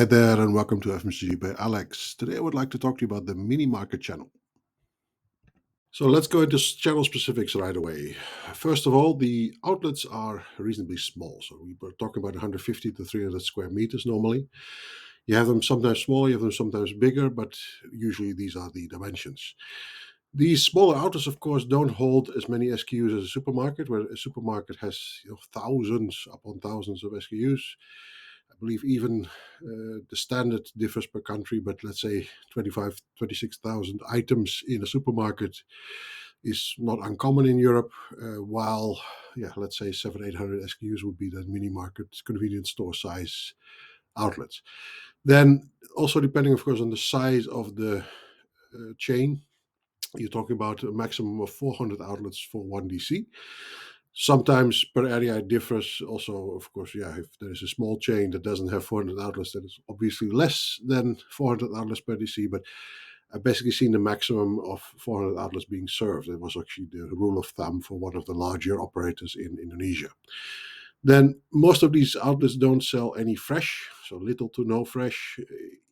Hi there, and welcome to FMCG by Alex. Today, I would like to talk to you about the mini market channel. So, let's go into channel specifics right away. First of all, the outlets are reasonably small. So, we were talking about 150 to 300 square meters normally. You have them sometimes smaller, you have them sometimes bigger, but usually these are the dimensions. These smaller outlets, of course, don't hold as many SKUs as a supermarket, where a supermarket has thousands upon thousands of SKUs. I believe even the standard differs per country, but let's say 25, 26,000 items in a supermarket is not uncommon in Europe, while, let's say 800 SKUs would be the mini market convenience store size outlets. Then, also depending, of course, on the size of the chain, you're talking about a maximum of 400 outlets for one DC. Sometimes per area it differs. Also, of course, if there is a small chain that doesn't have 400 outlets, then it's obviously less than 400 outlets per DC. But I've basically seen the maximum of 400 outlets being served. It was actually the rule of thumb for one of the larger operators in Indonesia. Then most of these outlets don't sell any fresh, so little to no fresh.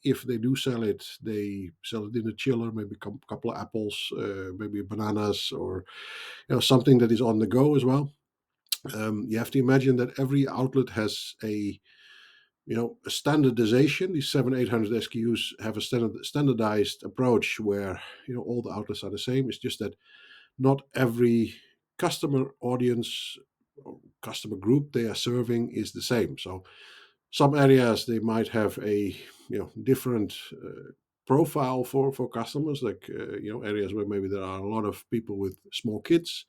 If they do sell it, they sell it in a chiller, maybe a couple of apples, maybe bananas, or something that is on the go as well. You have to imagine that every outlet has a standardization. These 800 SKUs have a standardized approach where all the outlets are the same. It's just that not every customer audience or customer group they are serving is the same. So some areas they might have a different profile for customers, like areas where maybe there are a lot of people with small kids.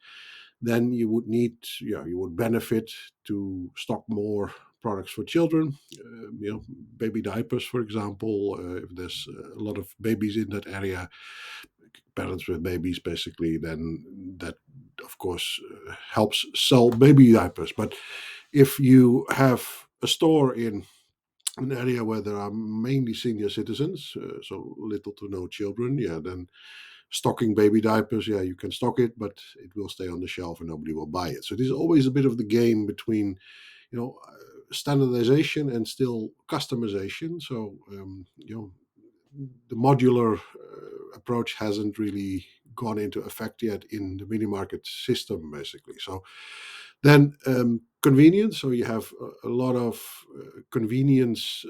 Then you would you would benefit to stock more products for children, baby diapers, for example. If there's a lot of babies in that area, parents with babies, basically, then that, of course, helps sell baby diapers. But if you have a store in an area where there are mainly senior citizens, so little to no children, then stocking baby diapers, you can stock it, but it will stay on the shelf and nobody will buy it. So this is always a bit of the game between, standardization and still customization. So, the modular approach hasn't really gone into effect yet in the mini market system, basically. So then convenience. So you have a lot of convenience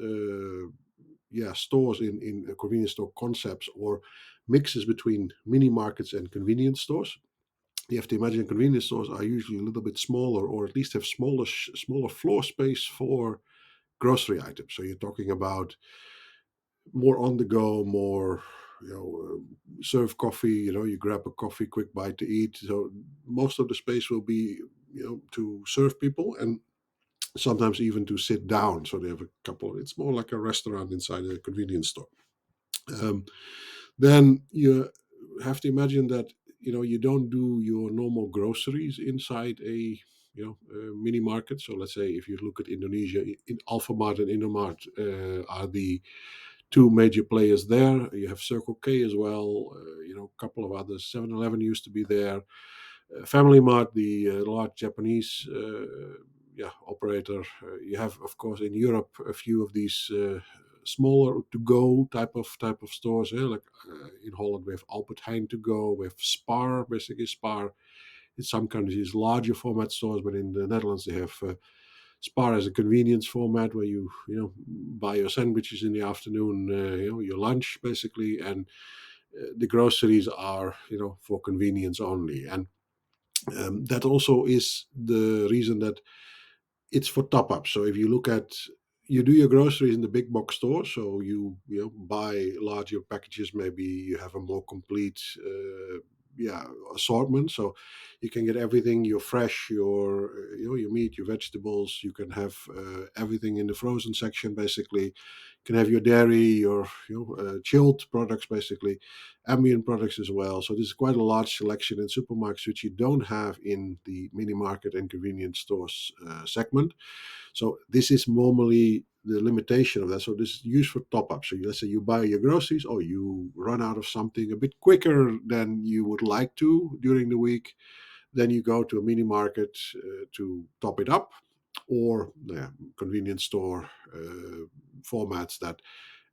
stores in convenience store concepts, or mixes between mini markets and convenience stores. You have to imagine convenience stores are usually a little bit smaller, or at least have smaller floor space for grocery items. So you're talking about more on the go, more serve coffee. You grab a coffee, quick bite to eat. So most of the space will be to serve people, and sometimes even to sit down. So they have a couple. It's more like a restaurant inside a convenience store. Um, then you have to imagine that you don't do your normal groceries inside a mini market. So let's say if you look at Indonesia, in Alfamart and Indomart are the two major players there. You have Circle K as well. A couple of others. 7-Eleven used to be there. Family Mart, the large Japanese operator. You have, of course, in Europe a few of these smaller to-go type of stores. Like in Holland, we have Albert Heijn to go. We have Spar, basically Spar. In some countries, larger format stores, but in the Netherlands, they have Spar as a convenience format where you buy your sandwiches in the afternoon, your lunch basically, and the groceries are for convenience only. And that also is the reason that it's for top up. So if you look at, you do your groceries in the big box store, so you buy larger packages. Maybe you have a more complete assortment, so you can get everything, your fresh, your your meat, your vegetables. You can have everything in the frozen section, basically. You can have your dairy, your chilled products, basically, ambient products as well. So this is quite a large selection in supermarkets, which you don't have in the mini market and convenience stores segment. So this is normally the limitation of that. So this is used for top up. So let's say you buy your groceries, or you run out of something a bit quicker than you would like to during the week. Then you go to a mini market to top it up. or convenience store formats that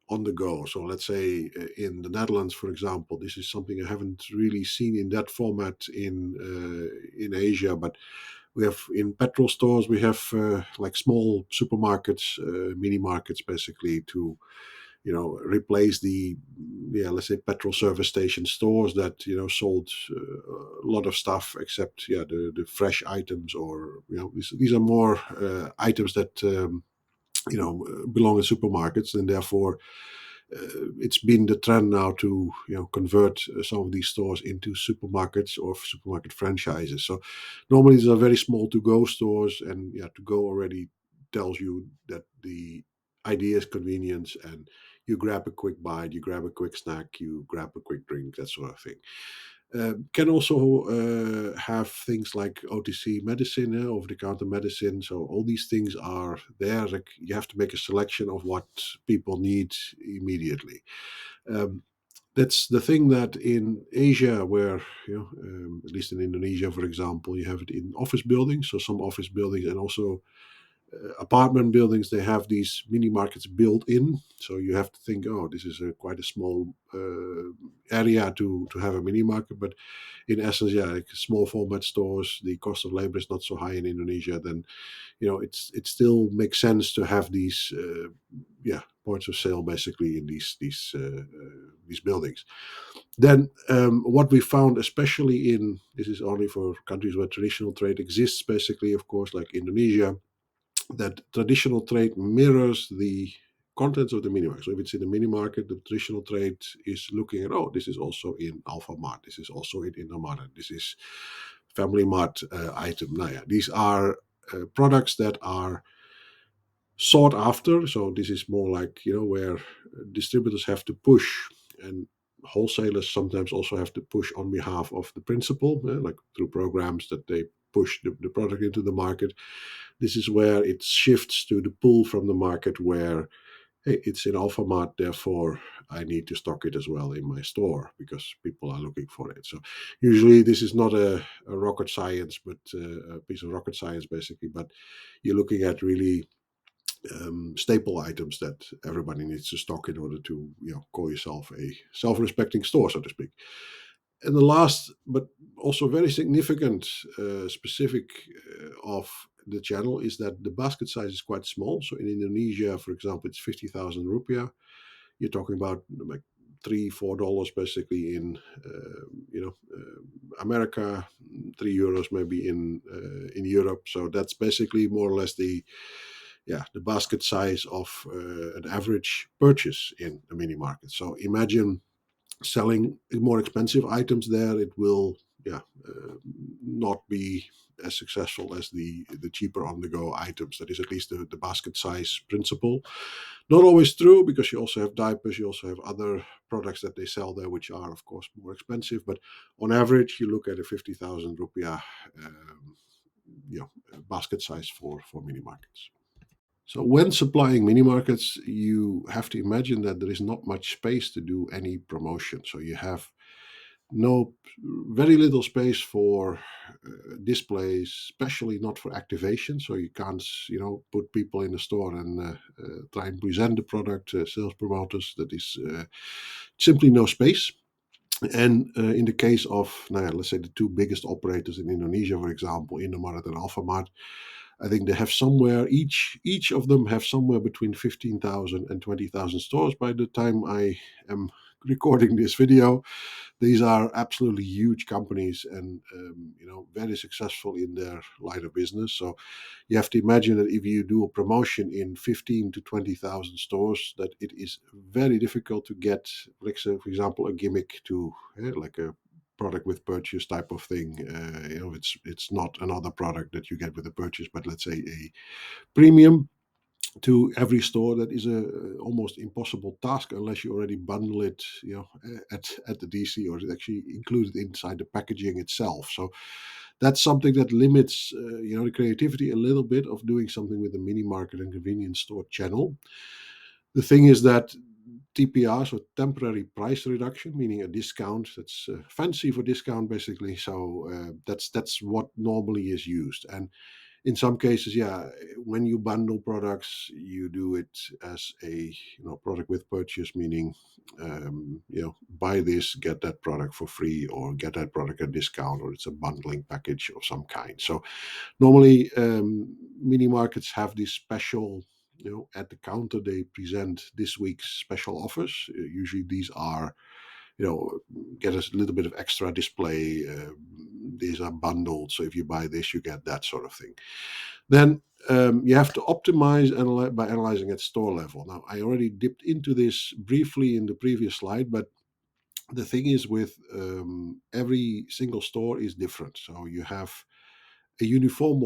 on the go. So let's say in the Netherlands, for example, this is something I haven't really seen in that format in Asia, but we have in petrol stores we have like small supermarkets, mini markets, basically to replace the let's say petrol service station stores that sold a lot of stuff except the fresh items, or these are more items that belong in supermarkets, and therefore it's been the trend now to convert some of these stores into supermarkets or supermarket franchises. So normally these are very small to-go stores, and to-go already tells you that the idea is convenience, and you grab a quick bite, you grab a quick snack, you grab a quick drink, that sort of thing. Can also have things like OTC medicine, over-the-counter medicine. So all these things are there. Like you have to make a selection of what people need immediately. Um, that's the thing that in Asia, where at least in Indonesia, for example, you have it in office buildings. So some office buildings and also apartment buildings, they have these mini markets built in. So you have to think, oh, this is quite a small area to have a mini market. But in essence, like small format stores, the cost of labor is not so high in Indonesia. Then it still makes sense to have these points of sale basically in these buildings. Then what we found, especially in this is only for countries where traditional trade exists, basically, of course, like Indonesia, that traditional trade mirrors the contents of the mini market. So if it's in the mini market, the traditional trade is looking at, oh, this is also in Alpha Mart, this is also in Indomaret, this is Family Mart item. Now, these are products that are sought after. So this is more like where distributors have to push, and wholesalers sometimes also have to push on behalf of the principal, like through programs that they push the product into the market. This is where it shifts to the pull from the market, where hey, it's in Alphamart, therefore I need to stock it as well in my store because people are looking for it. So usually this is not a rocket science, but a piece of rocket science basically. But you're looking at really staple items that everybody needs to stock in order to call yourself a self-respecting store, so to speak. And the last, but also very significant specific of the channel is that the basket size is quite small. So in Indonesia, for example, it's 50,000 rupiah. You're talking about like $3-4 basically in America, €3 maybe in Europe. So that's basically more or less the basket size of an average purchase in a mini market. So imagine selling more expensive items there, it will not be as successful as the cheaper on the go items. That is at least the basket size principle. Not always true, because you also have diapers, you also have other products that they sell there which are of course more expensive, but on average you look at a 50,000 rupiah basket size for mini markets. So when supplying mini markets, you have to imagine that there is not much space to do any promotion. So you have very little space for displays, especially not for activation. So you can't, put people in the store and try and present the product, sales promoters. That is simply no space. And in the case of, let's say the two biggest operators in Indonesia, for example, Indomaret and Alfamart, I think they have somewhere, each of them have somewhere between 15,000 and 20,000 stores by the time I am recording this video. These are absolutely huge companies, and very successful in their line of business. So you have to imagine that if you do a promotion in 15 to 20,000 stores, that it is very difficult to get, like, say, for example, a gimmick to like a product with purchase type of thing. It's not another product that you get with a purchase, but let's say a premium to every store. That is a almost impossible task unless you already bundle it at the DC, or it's actually included inside the packaging itself. So that's something that limits the creativity a little bit of doing something with the mini market and convenience store channel. The thing is that TPR, so temporary price reduction, meaning a discount, that's fancy for discount basically. So that's what normally is used. And In some cases, yeah, when you bundle products, you do it as a product with purchase, meaning buy this, get that product for free, or get that product at discount, or it's a bundling package of some kind. So normally, mini markets have this special. At the counter, they present this week's special offers. Usually, these are get a little bit of extra display. These are bundled, so if you buy this, you get that sort of thing. Then you have to optimize by analyzing at store level. Now, I already dipped into this briefly in the previous slide, but the thing is with every single store is different. So you have a uniform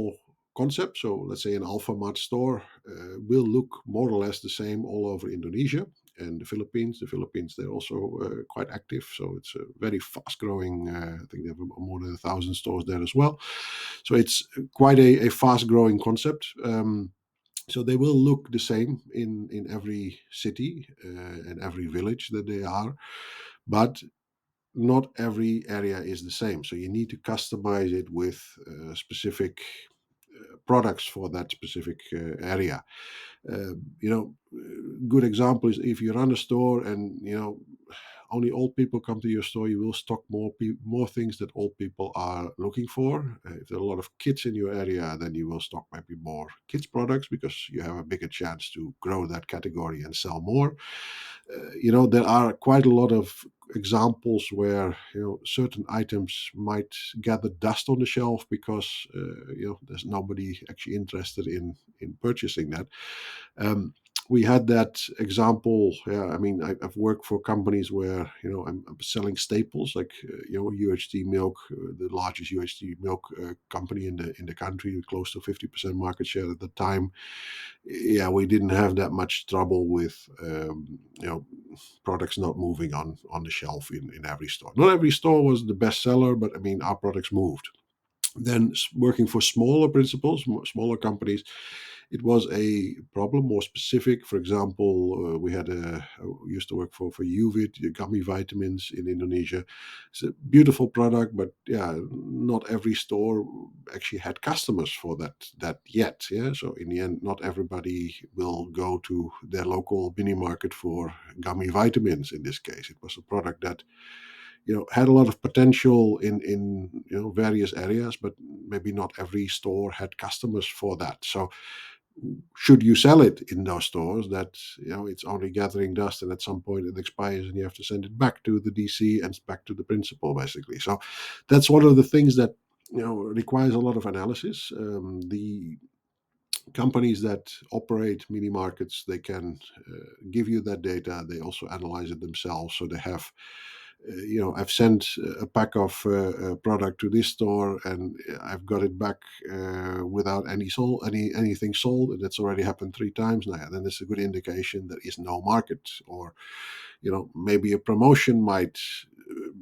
concept. So let's say an Alphamart store will look more or less the same all over Indonesia and the Philippines. The Philippines, they're also quite active. So it's a very fast growing, I think they have more than 1,000 stores there as well. So it's quite a fast growing concept. So they will look the same in every city and every village that they are. But not every area is the same. So you need to customize it with specific products for that specific area. Good example is if you run a store and only old people come to your store, you will stock more things that old people are looking for. If there are a lot of kids in your area, then you will stock maybe more kids products because you have a bigger chance to grow that category and sell more. There are quite a lot of examples where certain items might gather dust on the shelf because there's nobody actually interested in purchasing that. We had that example. Yeah, I mean, I've worked for companies where I'm selling staples like UHT milk, the largest UHT milk company in the country, with close to 50% market share at the time. Yeah, we didn't have that much trouble with products not moving on the shelf in every store. Not every store was the best seller, but I mean, our products moved. Then working for smaller principals, smaller companies, it was a problem more specific. For example, I used to work for Uvit, the gummy vitamins in Indonesia. It's a beautiful product, but yeah, not every store actually had customers for that yet. Yeah, so in the end, not everybody will go to their local mini market for gummy vitamins. In this case, it was a product that had a lot of potential in various areas, but maybe not every store had customers for that. So should you sell it in those stores that it's only gathering dust and at some point it expires and you have to send it back to the DC and back to the principal, basically? So that's one of the things that requires a lot of analysis. The companies that operate mini markets, they can give you that data. They also analyze it themselves, so they have I've sent a pack of product to this store and I've got it back without anything sold, and that's already happened 3 times now. Then it's a good indication there is no market, or maybe a promotion might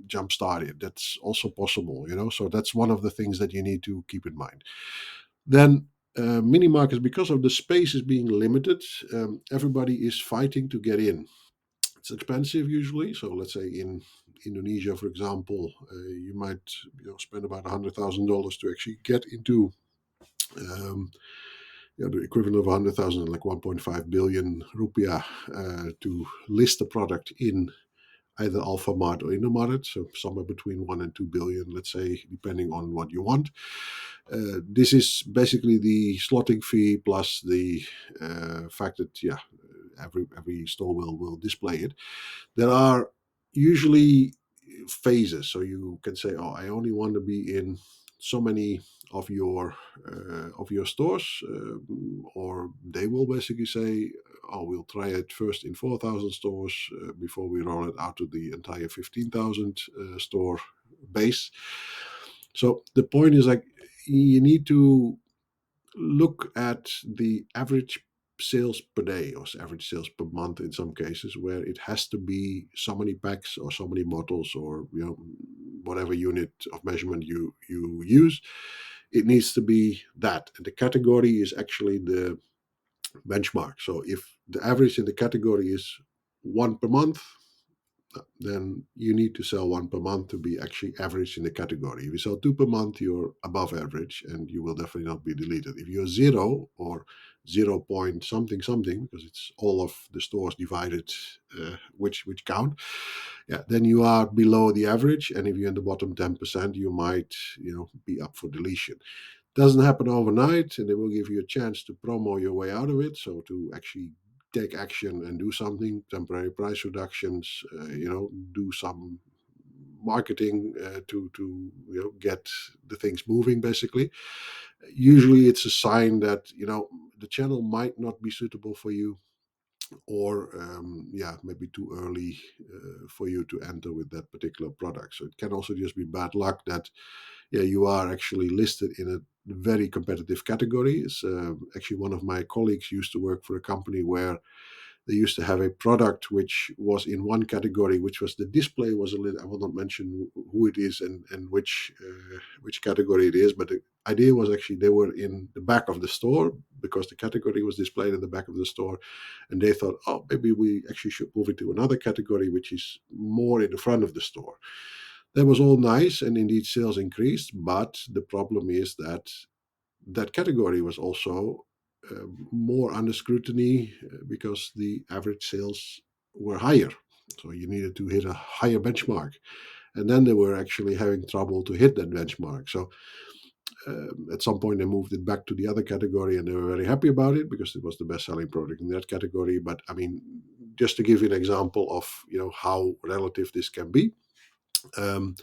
jumpstart it. That's also possible. So that's one of the things that you need to keep in mind. Then mini markets, because of the space is being limited, everybody is fighting to get in. It's expensive usually. So let's say in Indonesia, for example, you might spend about $100,000 to actually get into um, the equivalent of 100,000, like 1.5 billion rupiah, to list a product in either Alphamart or Indomaret, so somewhere between 1 and 2 billion, let's say, depending on what you want. This is basically the slotting fee plus the fact that every store will display it. There are usually phases, so you can say, "Oh, I only want to be in so many of your stores," or they will basically say, "Oh, we'll try it first in 4,000 stores before we roll it out to the entire 15,000 store base." So the point is, like, you need to look at the average sales per day or average sales per month in some cases, where it has to be so many packs or so many bottles, or whatever unit of measurement you use. It needs to be that, and the category is actually the benchmark. So if the average in the category is one per month, then you need to sell one per month to be actually average in the category. If you sell two per month, you're above average and you will definitely not be deleted. If you're zero or 0 point something something, because it's all of the stores divided, which count, yeah, then you are below the average. And if you're in the bottom 10%, you might, be up for deletion. Doesn't happen overnight, and they will give you a chance to promo your way out of it. So to actually take action and do something, temporary price reductions, do some marketing to get the things moving. Basically, usually it's a sign that the channel might not be suitable for you, or maybe too early for you to enter with that particular product. So it can also just be bad luck that you are actually listed in a very competitive category. It's actually one of my colleagues used to work for a company where they used to have a product which was in one category, which was the display was a little. I will not mention who it is and which category it is, but the idea was actually they were in the back of the store because the category was displayed in the back of the store, and they thought, oh, maybe we actually should move it to another category which is more in the front of the store. That was all nice, and indeed sales increased, but the problem is that that category was also more under scrutiny because the average sales were higher. So you needed to hit a higher benchmark. And then they were actually having trouble to hit that benchmark. So at some point, they moved it back to the other category, and they were very happy about it because it was the best selling product in that category. But I mean, just to give you an example of how relative this can be. Um,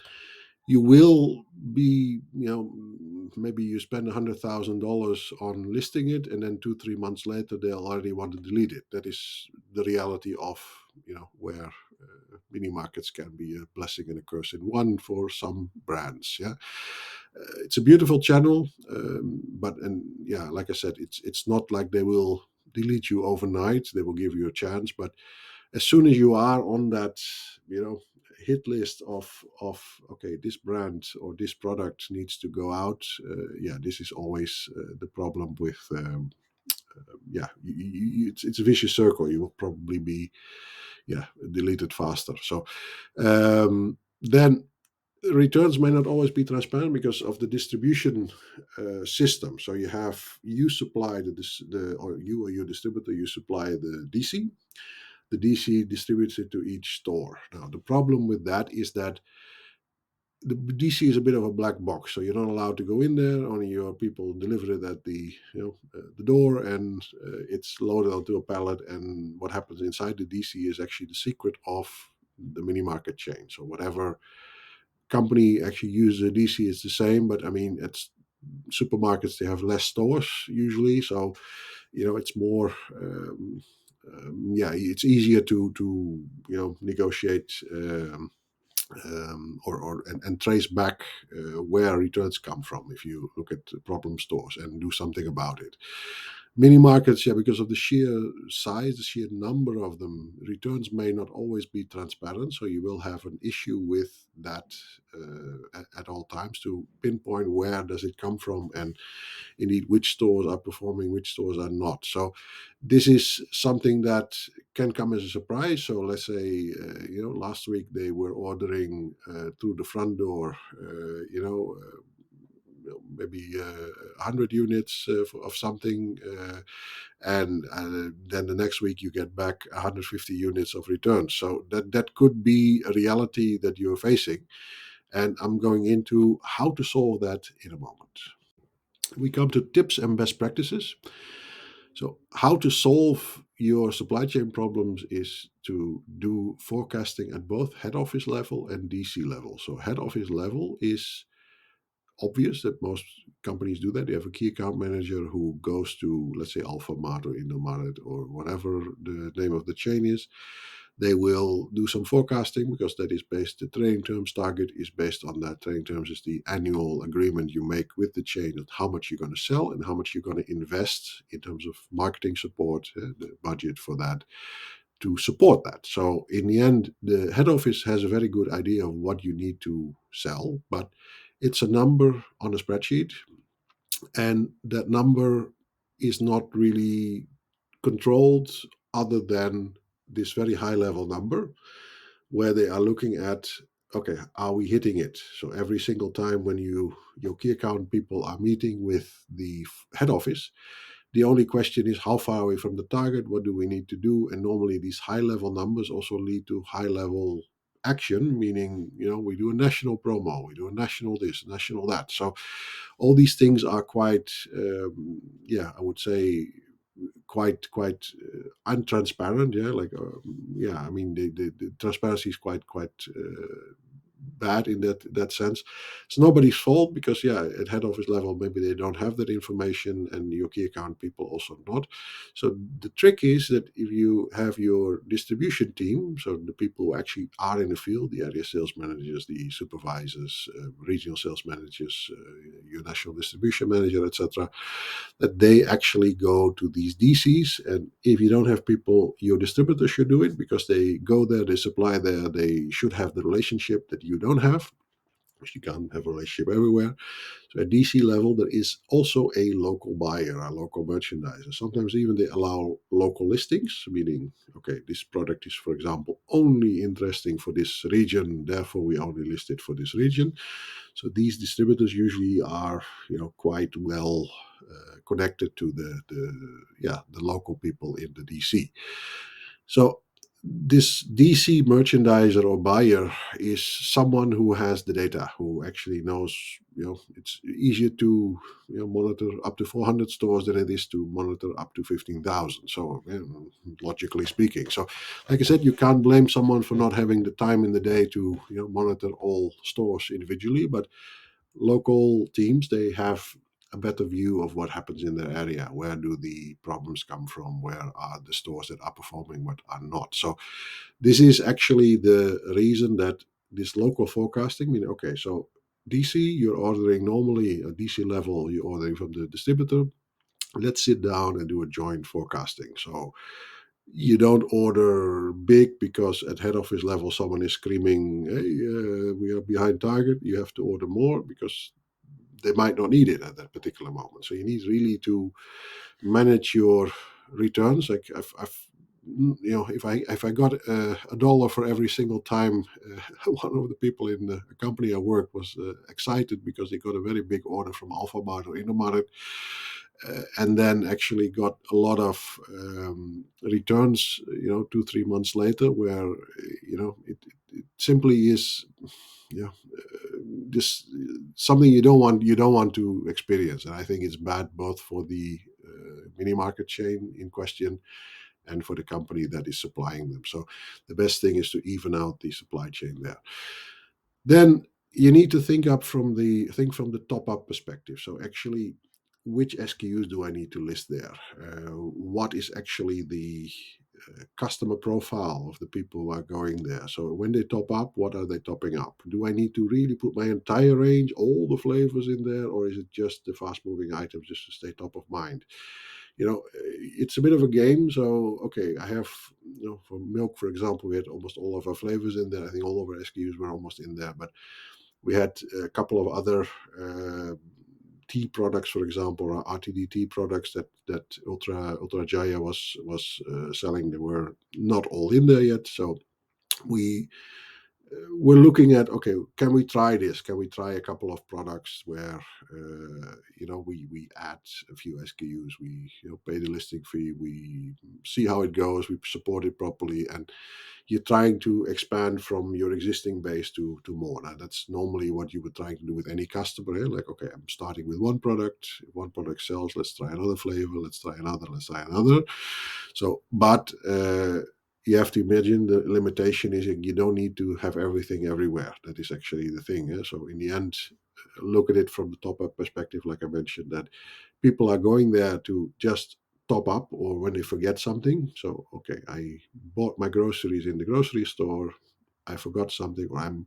you will be, maybe you spend $100,000 on listing it, and then 2-3 months later they'll already want to delete it. That is the reality of where mini markets can be a blessing and a curse in one for some brands. Yeah, it's a beautiful channel, but like I said, it's not like they will delete you overnight. They will give you a chance, but as soon as you are on that, hit list of okay, this brand or this product needs to go out. This is always the problem with. It's a vicious circle. You will probably be, deleted faster. So then returns may not always be transparent because of the distribution system. So you supply or you or your distributor, you supply the DC. The DC distributes it to each store. Now, the problem with that is that the DC is a bit of a black box, so you're not allowed to go in there. Only your people deliver it at the door, and it's loaded onto a pallet. And what happens inside the DC is actually the secret of the mini market chain. So whatever company actually uses a DC is the same, but I mean, it's supermarkets, they have less stores usually, so it's more it's easier to negotiate and trace back where returns come from if you look at the problem stores and do something about it. Mini markets, because of the sheer size, the sheer number of them, returns may not always be transparent. So you will have an issue with that at all times to pinpoint where does it come from, and indeed which stores are performing, which stores are not. So this is something that can come as a surprise. So let's say, last week they were ordering through the front door, maybe 100 units of something, and then the next week you get back 150 units of returns. So that could be a reality that you're facing, and I'm going into how to solve that in a moment. We come to tips and best practices. So how to solve your supply chain problems is to do forecasting at both head office level and DC level. So head office level is obvious that most companies do that. They have a key account manager who goes to, let's say, Alphamart or Indomaret or whatever the name of the chain is. They will do some forecasting because that is based, the trading terms target is based on that. Trading terms is the annual agreement you make with the chain of how much you're going to sell and how much you're going to invest in terms of marketing support, the budget for that to support that. So in the end, the head office has a very good idea of what you need to sell, but it's a number on a spreadsheet, and that number is not really controlled other than this very high level number. where they are looking at, okay, are we hitting it? So every single time when your key account people are meeting with the head office, the only question is how far away from the target, what do we need to do? And normally these high level numbers also lead to high level action, meaning, we do a national promo, we do a national this, national that. So all these things are quite, I would say, quite untransparent. Yeah, like, I mean, the transparency is quite bad in that sense. It's nobody's fault because, at head office level maybe they don't have that information, and your key account people also not. So the trick is that if you have your distribution team, so the people who actually are in the field, the area sales managers, the supervisors, regional sales managers, your national distribution manager, etc., that they actually go to these DCs. And if you don't have people, your distributors should do it because they go there, they supply there, they should have the relationship that you don't have, because you can't have a relationship everywhere. So at DC level, there is also a local buyer, a local merchandiser. Sometimes even they allow local listings, meaning, okay, this product is, for example, only interesting for this region, therefore we only list it for this region. So these distributors usually are, quite well connected to the local people in the DC. So this DC merchandiser or buyer is someone who has the data, who actually knows, it's easier to monitor up to 400 stores than it is to monitor up to 15,000. So logically speaking. So like I said, you can't blame someone for not having the time in the day to monitor all stores individually, but local teams, they have a better view of what happens in their area. Where do the problems come from? Where are the stores that are performing, what are not? So this is actually the reason that this local forecasting, okay, so DC, you're ordering normally at DC level, you're ordering from the distributor. Let's sit down and do a joint forecasting. So you don't order big because at head office level someone is screaming, hey, we are behind target. You have to order more because they might not need it at that particular moment. So you need really to manage your returns. Like if I got a dollar for every single time, one of the people in the company I work was excited because they got a very big order from Alphamart or Indomaret, and then actually got a lot of returns, 2-3 months later, where it simply is, this something you don't want to experience. And I think it's bad both for the mini market chain in question and for the company that is supplying them. So the best thing is to even out the supply chain there. Then you need to think from the top up perspective. So actually, which SKUs do I need to list there? What is actually the customer profile of the people who are going there? So when they top up, what are they topping up? Do I need to really put my entire range, all the flavors in there, or is it just the fast moving items just to stay top of mind? It's a bit of a game. So, okay, I have, for milk, for example, we had almost all of our flavors in there. I think all of our SKUs were almost in there, but we had a couple of other tea products, for example, or RTD tea products that Ultra Jaya was selling. They were not all in there yet, so we we're looking at, okay, can we try this? Can we try a couple of products where we add a few SKUs, we pay the listing fee, we see how it goes, we support it properly, and you're trying to expand from your existing base to more. Now, that's normally what you would try to do with any customer. Like, okay, I'm starting with one product. If one product sells, let's try another flavor. Let's try another. Let's try another. So, but you have to imagine the limitation is you don't need to have everything everywhere. That is actually the thing. So in the end, look at it from the top up perspective, like I mentioned, that people are going there to just top up or when they forget something. So, okay, I bought my groceries in the grocery store, I forgot something, or I'm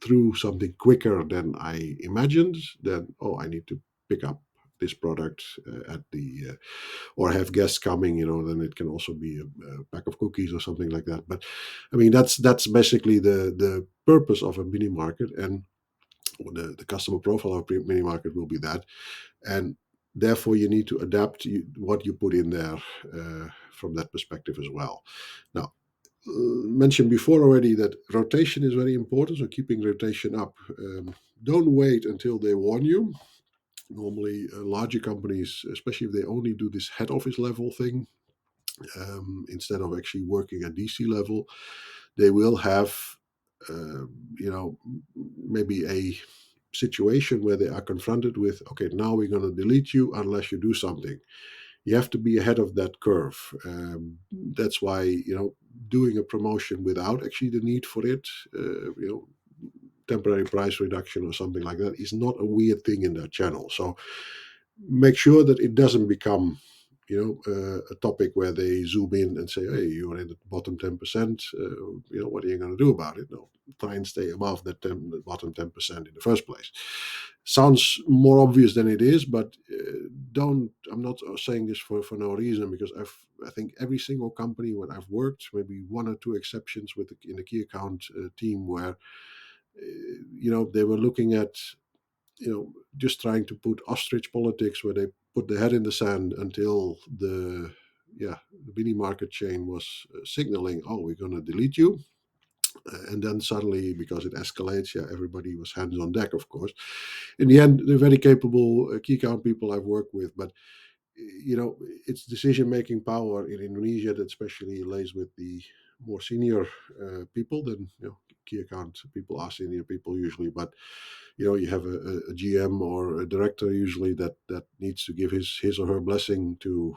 through something quicker than I imagined, then, I need to pick up this product at the or have guests coming, then it can also be a pack of cookies or something like that. But I mean, that's basically the purpose of a mini market, and the customer profile of a mini market will be that. And therefore you need to adapt what you put in there from that perspective as well. Now, mentioned before already that rotation is very important, so keeping rotation up. Don't wait until they warn you. Normally, larger companies, especially if they only do this head office level thing, instead of actually working at DC level, they will have, you know, maybe a situation where they are confronted with, okay, now we're going to delete you unless you do something. You have to be ahead of that curve. That's why, doing a promotion without actually the need for it, temporary price reduction or something like that, is not a weird thing in that channel. So make sure that it doesn't become, a topic where they zoom in and say, "Hey, you're in the bottom 10%. What are you going to do about it?" No, try and stay above the bottom 10% in the first place. Sounds more obvious than it is, but don't. I'm not saying this for no reason, because I think every single company where I've worked, maybe one or two exceptions in the key account team, where they were looking at, just trying to put ostrich politics, where they put their head in the sand until the mini market chain was signaling, "Oh, we're going to delete you." And then suddenly, because it escalates, everybody was hands on deck, of course. In the end, they're very capable key account people I've worked with, but it's decision making power in Indonesia that especially lays with the more senior people. Than key account people are senior people usually, but you have a GM or a director usually that needs to give his or her blessing to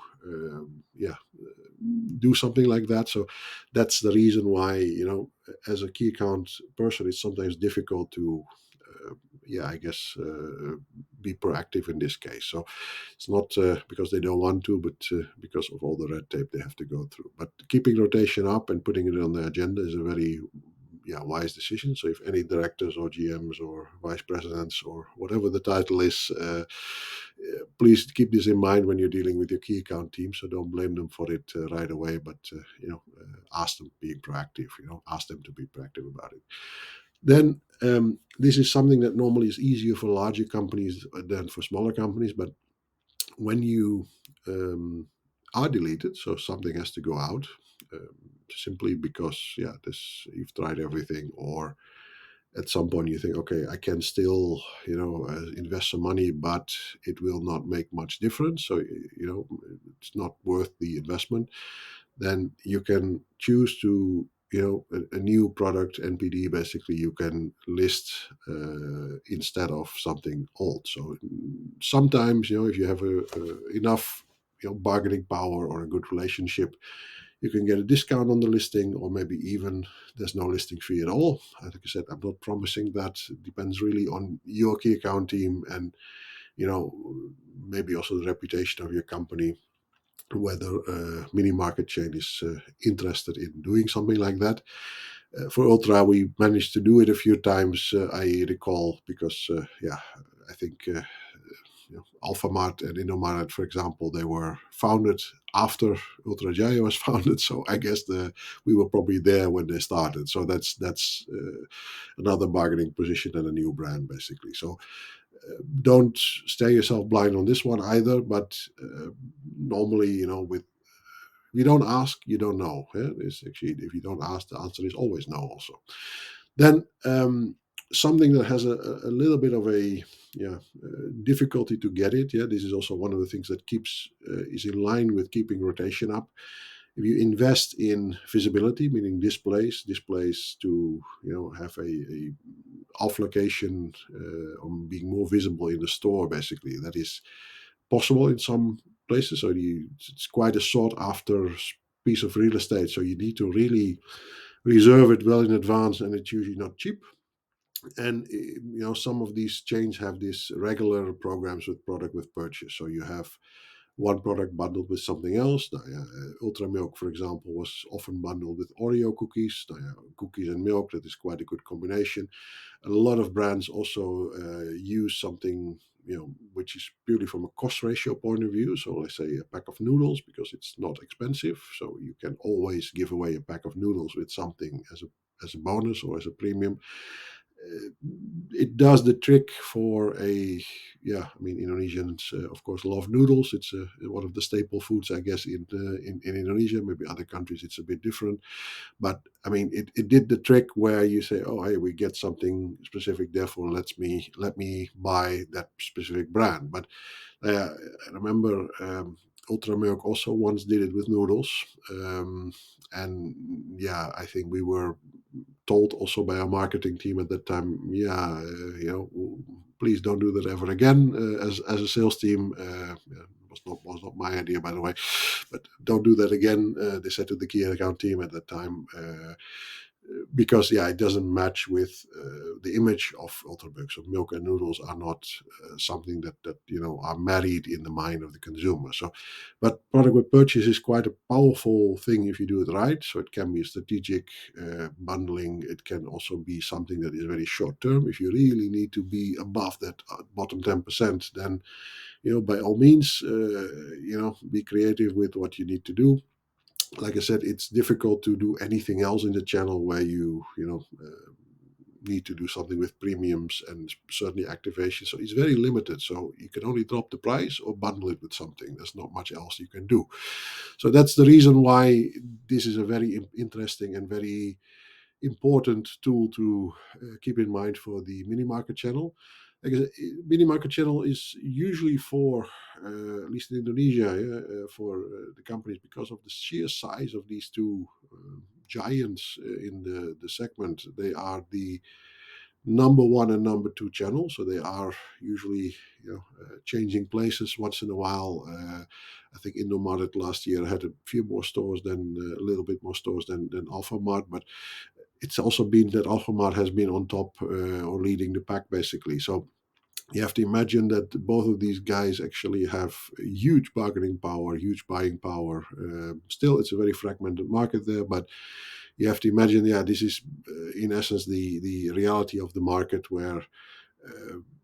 do something like that. So that's the reason why, as a key account person, it's sometimes difficult to I guess be proactive in this case. So it's not because they don't want to, but because of all the red tape they have to go through. But keeping rotation up and putting it on the agenda is a very wise decision. So if any directors or GMs or vice presidents or whatever the title is, please keep this in mind when you're dealing with your key account team. So don't blame them for it right away, but ask them being proactive. Ask them to be proactive about it. Then this is something that normally is easier for larger companies than for smaller companies. But when you are deleted, so something has to go out, simply because you've tried everything, or at some point you think, okay, I can still invest some money, but it will not make much difference. So it's not worth the investment. Then you can choose to a new product NPD. Basically, you can list instead of something old. So sometimes if you have enough bargaining power or a good relationship, you can get a discount on the listing, or maybe even there's no listing fee at all. Like I said, I'm not promising that. It depends really on your key account team and maybe also the reputation of your company, whether a mini market chain is interested in doing something like that. For Ultra, we managed to do it a few times, I recall, because I think Alphamart and Indomaret, for example, they were founded after Ultra Jaya was founded. So I guess we were probably there when they started. So that's another bargaining position and a new brand, basically. So don't stay yourself blind on this one either. But normally, with you don't ask, you don't know. It's actually, if you don't ask, the answer is always no. Also, then something that has a little bit of a difficulty to get it. This is also one of the things that is in line with keeping rotation up. If you invest in visibility, meaning displays to have a off location, on being more visible in the store, basically, that is possible in some places. So it's quite a sought after piece of real estate. So you need to really reserve it well in advance, and it's usually not cheap. And some of these chains have these regular programs with product with purchase. So you have one product bundled with something else. Ultra milk, for example, was often bundled with Oreo cookies. Cookies and milk, that is quite a good combination. And a lot of brands also use something which is purely from a cost ratio point of view. So let's say a pack of noodles, because it's not expensive. So you can always give away a pack of noodles with something as a bonus or as a premium. it does the trick for a, yeah, I mean, Indonesians, of course, love noodles. It's one of the staple foods, I guess, in Indonesia. Maybe other countries it's a bit different. But I mean, it did the trick where you say, oh, hey, we get something specific, therefore let me buy that specific brand. But I remember Ultra Milk also once did it with noodles. Um, and yeah, I think we were told also by our marketing team at that time, yeah, please don't do that ever again. As a sales team, was not my idea, by the way, but don't do that again. They said to the key account team at that time. Because yeah, it doesn't match with the image of ultrabugs. So milk and noodles are not something that are married in the mind of the consumer. So, but product with purchase is quite a powerful thing if you do it right. So it can be a strategic bundling. It can also be something that is very short term. If you really need to be above that bottom 10%, then by all means, be creative with what you need to do. Like I said, it's difficult to do anything else in the channel where need to do something with premiums and certainly activation. So it's very limited. So you can only drop the price or bundle it with something. There's not much else you can do. So that's the reason why this is a very interesting and very important tool to keep in mind for the mini market channel. Like I said, mini market channel is usually for, at least in Indonesia, for the companies, because of the sheer size of these two giants in the segment. They are the number one and number two channel, so they are usually changing places once in a while. I think Indomaret last year had a few more stores than a little bit more stores than Alphamart, but it's also been that Alphamart has been on top or leading the pack basically. So you have to imagine that both of these guys actually have huge bargaining power, huge buying power. Still, it's a very fragmented market there, but you have to imagine, yeah, this is in essence the reality of the market where,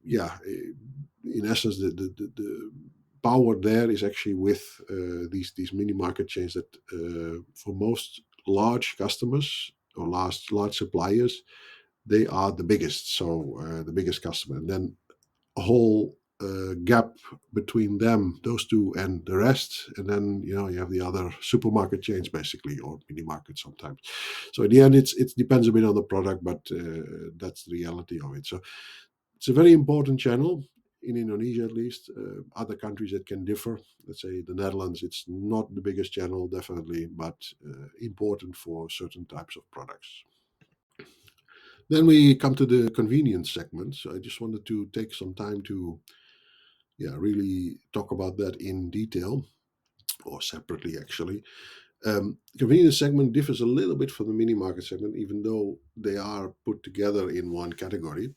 in essence, the power there is actually with these mini market chains that for most large customers or large suppliers, they are the biggest. So the biggest customer, and then a whole gap between them, those two, and the rest, and then you have the other supermarket chains basically, or mini markets sometimes. So in the end, it depends a bit on the product, but that's the reality of it. So it's a very important channel in Indonesia, at least. Other countries that can differ. Let's say the Netherlands, it's not the biggest channel, definitely, but important for certain types of products. Then we come to the convenience segment. So I just wanted to take some time to, really talk about that in detail, or separately actually. Convenience segment differs a little bit from the mini market segment, even though they are put together in one category.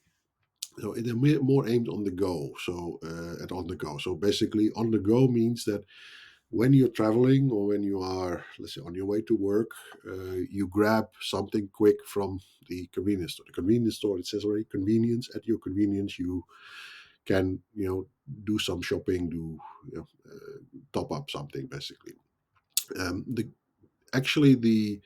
So they're more aimed on the go. So at on the go. So basically, on the go means that when you're traveling or when you are, let's say, on your way to work, you grab something quick from the convenience store. The convenience store, it says already convenience. At your convenience, you can do some shopping, do top up something basically. The Actually the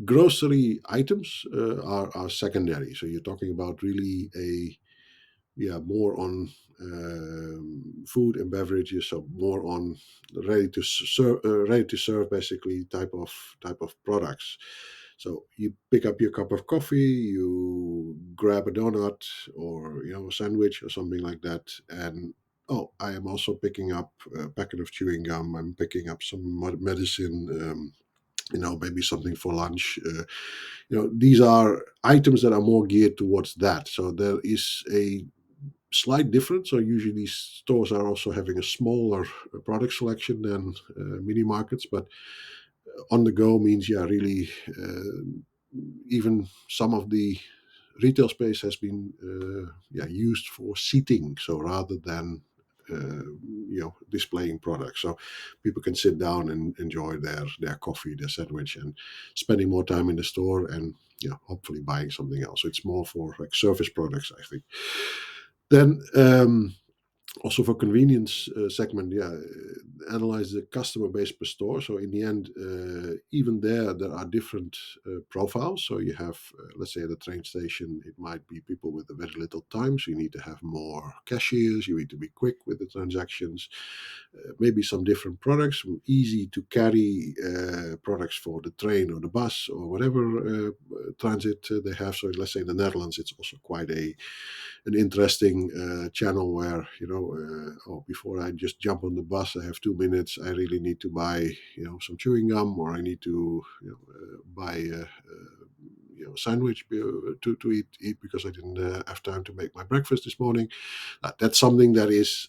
grocery items are secondary. So you're talking about really a more on food and beverages, so more on ready to serve basically type of products. So you pick up your cup of coffee, you grab a donut or a sandwich or something like that, and oh, I am also picking up a packet of chewing gum. I'm picking up some medicine. Maybe something for lunch. These are items that are more geared towards that. So there is a slight difference. So usually these stores are also having a smaller product selection than mini markets, but on the go means really even some of the retail space has been used for seating. So rather than displaying products, so people can sit down and enjoy their coffee, their sandwich, and spending more time in the store and hopefully buying something else. So it's more for like service products, I think. Then also for convenience segment, analyze the customer base per store. So in the end, even there are different profiles. So you have, let's say, at a train station, it might be people with a very little time. So you need to have more cashiers. You need to be quick with the transactions. Maybe some different products, some easy to carry products for the train or the bus or whatever transit they have. So let's say in the Netherlands, it's also quite an interesting channel where, before I just jump on the bus, I have 2 minutes. I really need to buy, some chewing gum, or I need to buy sandwich to eat because I didn't have time to make my breakfast this morning. That's something that is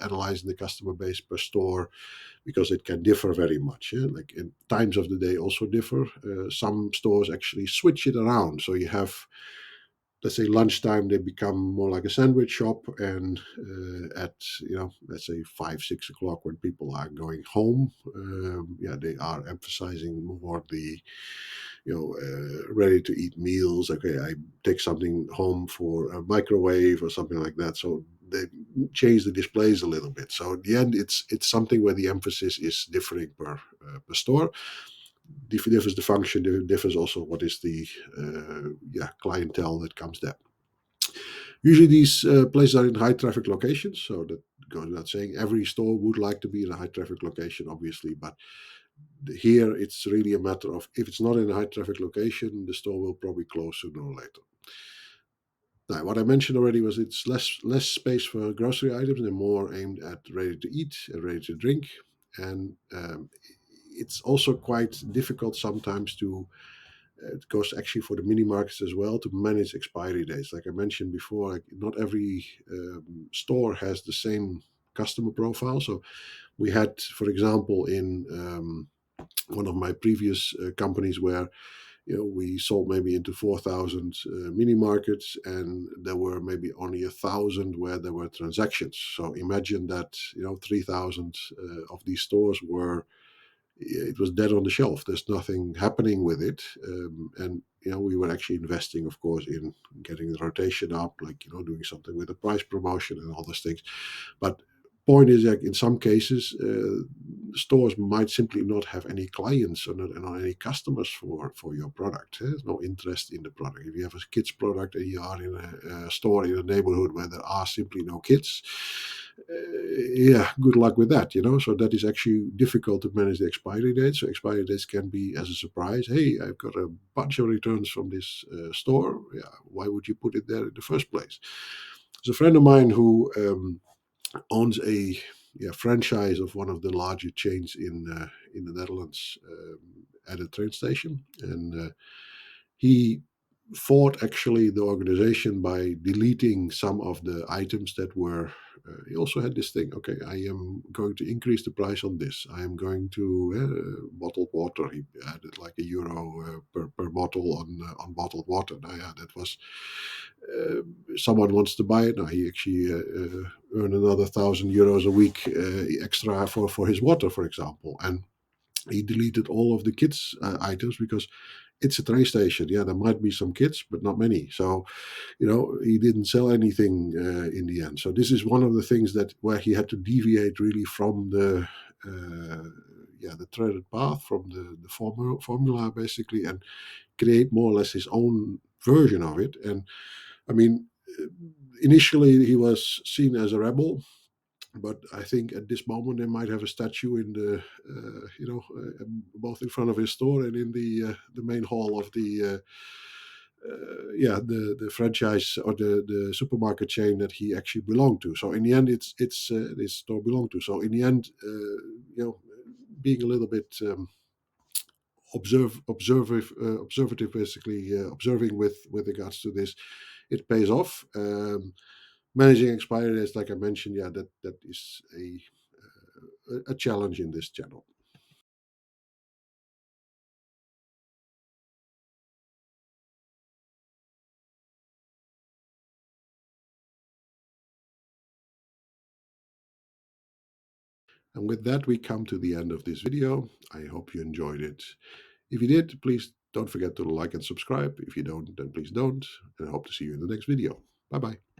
analyzing the customer base per store, because it can differ very much. Like in times of the day also differ. Some stores actually switch it around, so you have, let's say, lunchtime, they become more like a sandwich shop, and at let's say 5-6 o'clock, when people are going home, they are emphasizing more the ready to eat meals. Okay, I take something home for a microwave or something like that. So they change the displays a little bit. So in the end, it's something where the emphasis is differing per store. Differs the function, differs also what is the clientele that comes there. Usually these places are in high traffic locations, so that goes without saying. Every store would like to be in a high traffic location, obviously, but here it's really a matter of, if it's not in a high traffic location, the store will probably close sooner or later. Now, what I mentioned already was it's less space for grocery items, and more aimed at ready to eat and ready to drink. And it's also quite difficult sometimes to, it goes actually for the mini markets as well, to manage expiry dates. Like I mentioned before, like not every store has the same customer profile. So we had, for example, in one of my previous companies, where we sold maybe into 4,000 mini markets, and there were maybe only 1,000 where there were transactions. So imagine that 3,000 of these stores were, it was dead on the shelf. There's nothing happening with it, and we were actually investing, of course, in getting the rotation up, like doing something with the price promotion and all those things. But point is that in some cases, stores might simply not have any clients, or not any customers for your product. There's no interest in the product. If you have a kids product and you are in a store in a neighborhood where there are simply no kids, good luck with that. So that is actually difficult to manage the expiry dates. So expiry dates can be as a surprise. Hey, I've got a bunch of returns from this store. Yeah, why would you put it there in the first place? There's a friend of mine who owns a franchise of one of the larger chains in the Netherlands, at a train station, and he fought actually the organization by deleting some of the items that were. He also had this thing. Okay, I am going to increase the price on this. I am going to bottled water. He added like €1 per bottle on bottled water. Now, yeah, that was. Someone wants to buy it. Now he actually earned another €1,000 a week extra for his water, for example, and he deleted all of the kids items because it's a train station. Yeah, there might be some kids, but not many. So, he didn't sell anything in the end. So this is one of the things that where he had to deviate really from the treaded path, from the formula basically, and create more or less his own version of it. And I mean, initially he was seen as a rebel, but I think at this moment they might have a statue in the, both in front of his store and in the main hall of the franchise, or the supermarket chain that he actually belonged to. So in the end, it's this store belonged to. So in the end, being a little bit observative, basically observing with regards to this, it pays off. Managing expiry dates, like I mentioned, that is a challenge in this channel. And with that, we come to the end of this video. I hope you enjoyed it. If you did, please don't forget to like and subscribe. If you don't, then please don't. And I hope to see you in the next video. Bye bye.